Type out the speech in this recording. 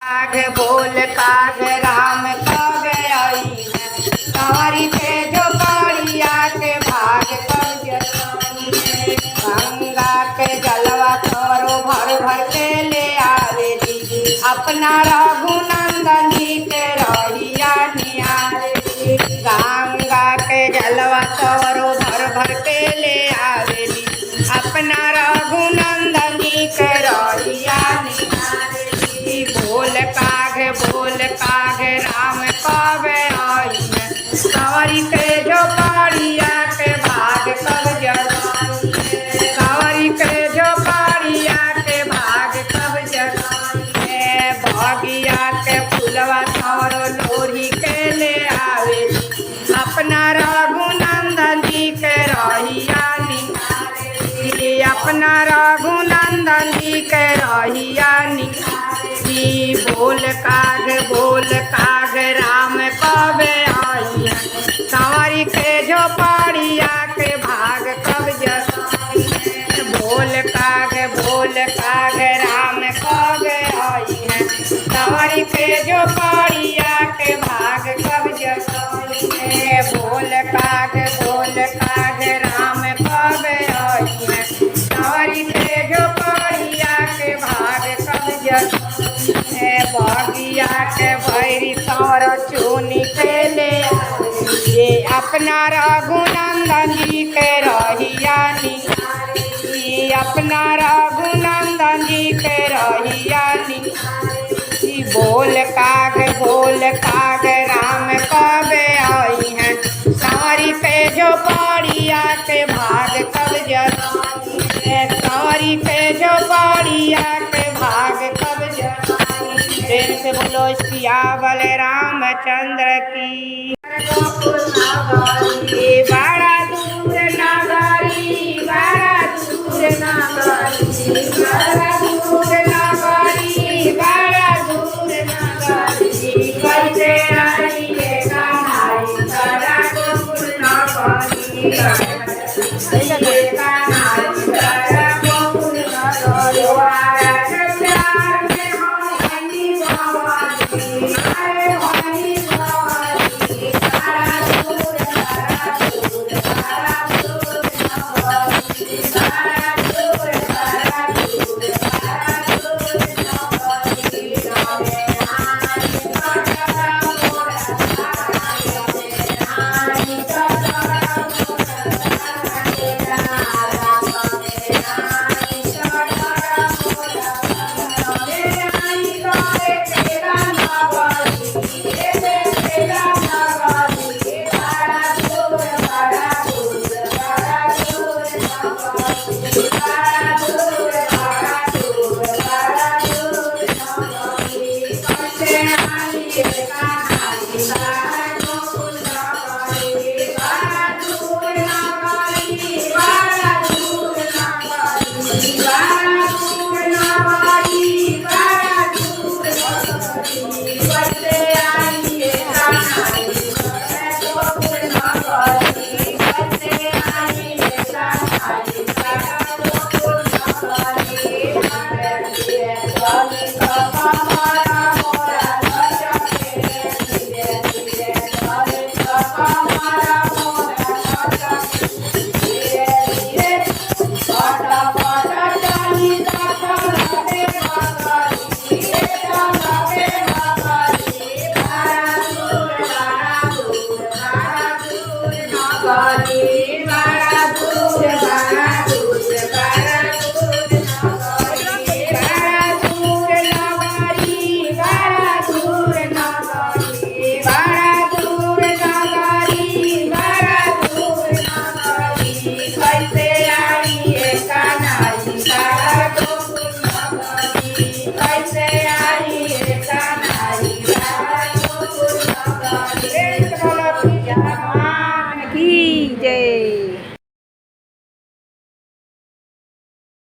काग बोल काग राम कब आई है, कंवरी के जो पड़िया के भाग कब जसाई है। गंगा के जलवा तोरो भर भर के ले आवे दी, अपना रघुनंदन जी के रहिया निहारे दी। गंगा के जलवा तोरो भर भर के ले आवे दी, अपना रघुनंदन जी के रहिया निहारे दी। बोल काग राम कब आई है, कंवरी के जो पड़िया के भाग कब जसाई है। कंवरी के जो पड़िया के भाग कब जसाई है। भगिया के फुलवा तोरो लोरी के ले आवे, अपना रघुनंदन जी के रहिया निहारे दी। अपना रघुनंदन जी के रहिया निहारे दी। बोल काग राम कब आई है, कंवरी के जो पड़िया के भाग कब जसाई है। बोल काग राम कब आई है, कंवरी के जो पड़िया के भाग कब जसाई है। बोल काग राम कब आई है, कंवरी के जो पड़िया के भाग कब जसाई है। बगिया के भैरी तोर चुनी के ले ये, अपना रघुनंदन जी के रहिया निहारे दी। अपना रघुनंदन जी के रहिया निहारे दी। बोल काग राम कब आई है, कंवरी पे जो पड़िया के भाग कब जसाई है। कंवरी पे जो पड़िया के भाग कब जसाई है। प्रेम से बोलो सियावर रामचंद्र की। बड़ा दूर नगरी, बड़ा दूर नगरी, बड़ा दूर नगरी, बड़ा दूर नगरी। कैसे आइए कन्हाई बड़ा दूर नगरी, कैसे कन्हाई बड़ा दूर नगरी। प्यार में हम हनी भवानी, अरे हनी भवानी। बड़ा दूर नगरी, बड़ा दूर नगरी, बड़ा दूर नगरी, बड़ा दूर